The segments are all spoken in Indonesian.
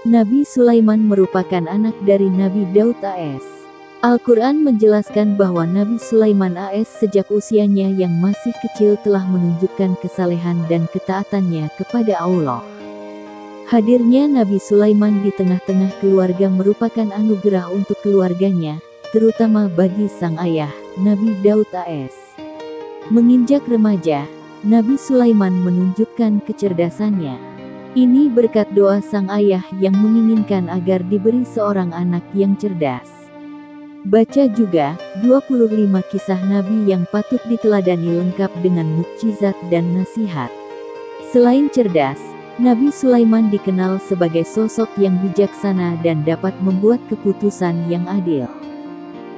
Nabi Sulaiman merupakan anak dari Nabi Daud AS. Al-Quran menjelaskan bahwa Nabi Sulaiman AS sejak usianya yang masih kecil telah menunjukkan kesalehan dan ketaatannya kepada Allah. Hadirnya Nabi Sulaiman di tengah-tengah keluarga merupakan anugerah untuk keluarganya, terutama bagi sang ayah, Nabi Daud AS. Menginjak remaja, Nabi Sulaiman menunjukkan kecerdasannya. Ini berkat doa sang ayah yang menginginkan agar diberi seorang anak yang cerdas. Baca juga 25 kisah Nabi yang patut diteladani lengkap dengan mukjizat dan nasihat. Selain cerdas, Nabi Sulaiman dikenal sebagai sosok yang bijaksana dan dapat membuat keputusan yang adil.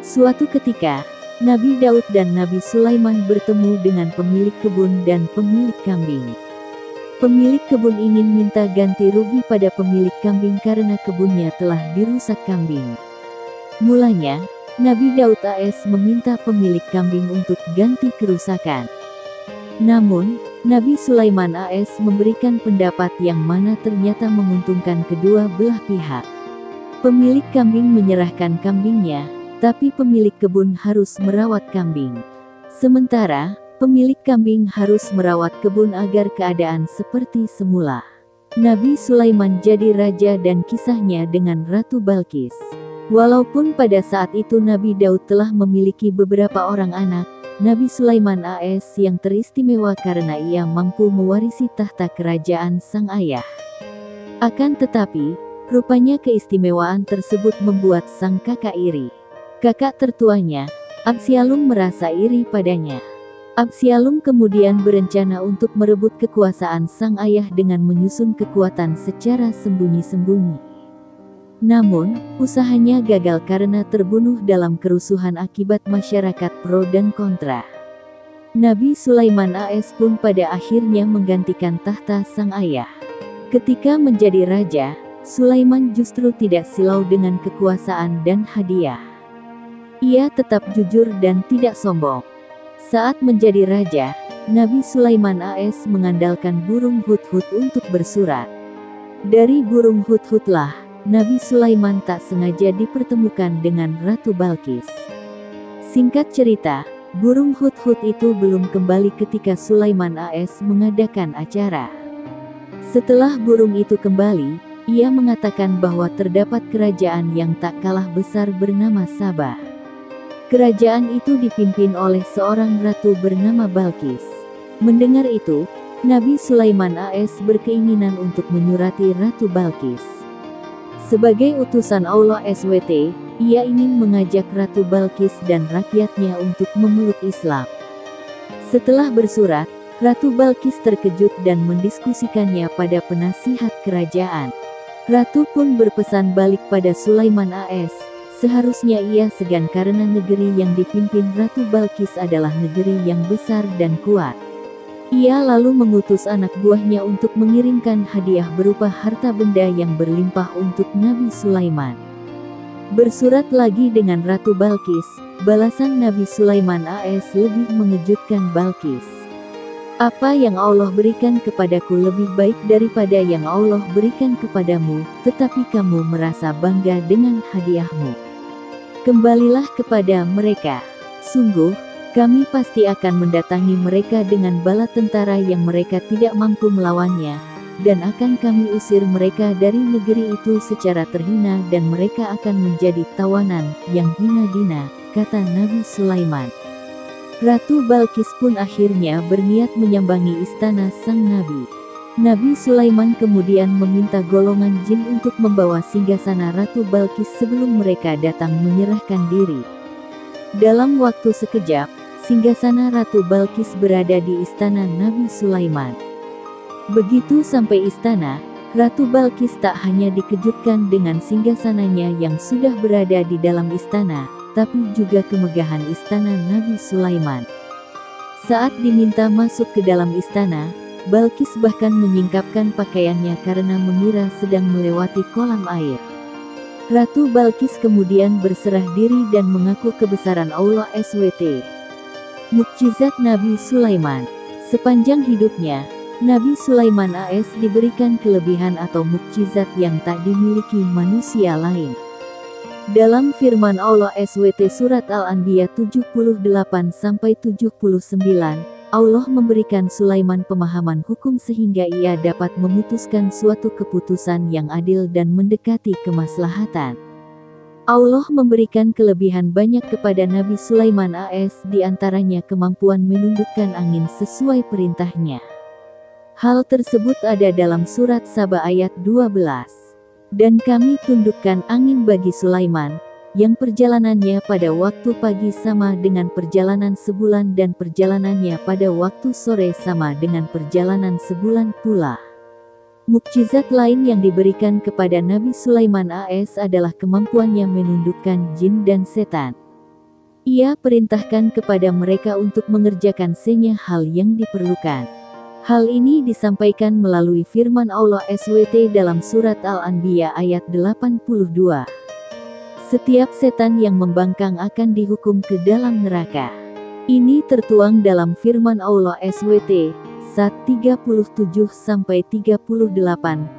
Suatu ketika, Nabi Daud dan Nabi Sulaiman bertemu dengan pemilik kebun dan pemilik kambing. Pemilik kebun ingin minta ganti rugi pada pemilik kambing karena kebunnya telah dirusak kambing. Mulanya, Nabi Daud AS meminta pemilik kambing untuk ganti kerusakan. Namun, Nabi Sulaiman AS memberikan pendapat yang mana ternyata menguntungkan kedua belah pihak. Pemilik kambing menyerahkan kambingnya, tapi pemilik kebun harus merawat kambing. Sementara, pemilik kambing harus merawat kebun agar keadaan seperti semula. Nabi Sulaiman jadi raja dan kisahnya dengan Ratu Balqis. Walaupun pada saat itu Nabi Daud telah memiliki beberapa orang anak, Nabi Sulaiman AS yang teristimewa karena ia mampu mewarisi tahta kerajaan sang ayah. Akan tetapi, rupanya keistimewaan tersebut membuat sang kakak iri. Kakak tertuanya, Absyalum merasa iri padanya. Absyalum kemudian berencana untuk merebut kekuasaan sang ayah dengan menyusun kekuatan secara sembunyi-sembunyi. Namun, usahanya gagal karena terbunuh dalam kerusuhan akibat masyarakat pro dan kontra. Nabi Sulaiman AS pun pada akhirnya menggantikan tahta sang ayah. Ketika menjadi raja, Sulaiman justru tidak silau dengan kekuasaan dan hadiah. Ia tetap jujur dan tidak sombong. Saat menjadi raja, Nabi Sulaiman AS mengandalkan burung hudhud untuk bersurat. Dari burung hudhudlah, Nabi Sulaiman tak sengaja dipertemukan dengan Ratu Balqis. Singkat cerita, burung hudhud itu belum kembali ketika Sulaiman AS mengadakan acara. Setelah burung itu kembali, ia mengatakan bahwa terdapat kerajaan yang tak kalah besar bernama Sabah. Kerajaan itu dipimpin oleh seorang ratu bernama Balqis. Mendengar itu, Nabi Sulaiman AS berkeinginan untuk menyurati Ratu Balqis. Sebagai utusan Allah SWT, ia ingin mengajak Ratu Balqis dan rakyatnya untuk memeluk Islam. Setelah bersurat, Ratu Balqis terkejut dan mendiskusikannya pada penasihat kerajaan. Ratu pun berpesan balik pada Sulaiman AS. Seharusnya ia segan karena negeri yang dipimpin Ratu Balqis adalah negeri yang besar dan kuat. Ia lalu mengutus anak buahnya untuk mengirimkan hadiah berupa harta benda yang berlimpah untuk Nabi Sulaiman. Bersurat lagi dengan Ratu Balqis, balasan Nabi Sulaiman AS lebih mengejutkan Balqis. Apa yang Allah berikan kepadaku lebih baik daripada yang Allah berikan kepadamu, tetapi kamu merasa bangga dengan hadiahmu. Kembalilah kepada mereka. Sungguh, kami pasti akan mendatangi mereka dengan bala tentara yang mereka tidak mampu melawannya, dan akan kami usir mereka dari negeri itu secara terhina dan mereka akan menjadi tawanan yang hina-dina, kata Nabi Sulaiman. Ratu Balqis pun akhirnya berniat menyambangi istana sang nabi. Nabi Sulaiman kemudian meminta golongan jin untuk membawa singgasana Ratu Balqis sebelum mereka datang menyerahkan diri. Dalam waktu sekejap, singgasana Ratu Balqis berada di istana Nabi Sulaiman. Begitu sampai istana, Ratu Balqis tak hanya dikejutkan dengan singgasananya yang sudah berada di dalam istana, tapi juga kemegahan istana Nabi Sulaiman. Saat diminta masuk ke dalam istana, Balqis bahkan menyingkapkan pakaiannya karena mengira sedang melewati kolam air. Ratu Balqis kemudian berserah diri dan mengaku kebesaran Allah SWT. Mukjizat Nabi Sulaiman. Sepanjang hidupnya, Nabi Sulaiman AS diberikan kelebihan atau mukjizat yang tak dimiliki manusia lain. Dalam firman Allah SWT Surat Al-Anbiya 78-79, Allah memberikan Sulaiman pemahaman hukum sehingga ia dapat memutuskan suatu keputusan yang adil dan mendekati kemaslahatan. Allah memberikan kelebihan banyak kepada Nabi Sulaiman AS, diantaranya kemampuan menundukkan angin sesuai perintahnya. Hal tersebut ada dalam surat Saba ayat 12. Dan kami tundukkan angin bagi Sulaiman, yang perjalanannya pada waktu pagi sama dengan perjalanan sebulan dan perjalanannya pada waktu sore sama dengan perjalanan sebulan pula. Mukjizat lain yang diberikan kepada Nabi Sulaiman AS adalah kemampuannya menundukkan jin dan setan. Ia perintahkan kepada mereka untuk mengerjakan banyak hal yang diperlukan. Hal ini disampaikan melalui firman Allah SWT dalam surat Al-Anbiya ayat 82. Setiap setan yang membangkang akan dihukum ke dalam neraka. Ini tertuang dalam firman Allah SWT, Sat 37-38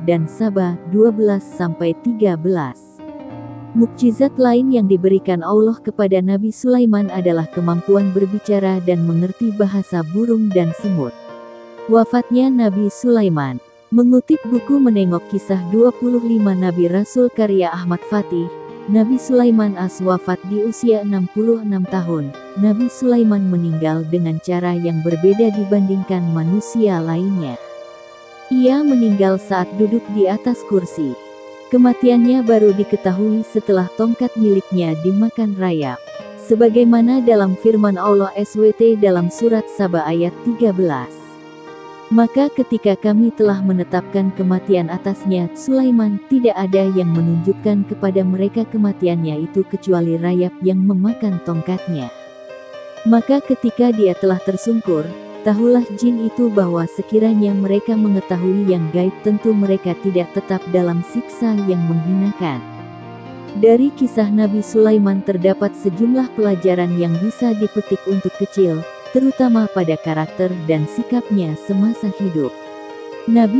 dan Saba 12-13. Mukjizat lain yang diberikan Allah kepada Nabi Sulaiman adalah kemampuan berbicara dan mengerti bahasa burung dan semut. Wafatnya Nabi Sulaiman. Mengutip buku Menengok Kisah 25 Nabi Rasul karya Ahmad Fatih, Nabi Sulaiman AS wafat di usia 66 tahun. Nabi Sulaiman meninggal dengan cara yang berbeda dibandingkan manusia lainnya. Ia meninggal saat duduk di atas kursi. Kematiannya baru diketahui setelah tongkat miliknya dimakan rayap. Sebagaimana dalam firman Allah SWT dalam surat Saba ayat 13. Maka ketika kami telah menetapkan kematian atasnya, Sulaiman, tidak ada yang menunjukkan kepada mereka kematiannya itu kecuali rayap yang memakan tongkatnya. Maka ketika dia telah tersungkur, tahulah jin itu bahwa sekiranya mereka mengetahui yang gaib tentu mereka tidak tetap dalam siksa yang menghinakan. Dari kisah Nabi Sulaiman terdapat sejumlah pelajaran yang bisa dipetik untuk kecil, terutama pada karakter dan sikapnya semasa hidup. Nabi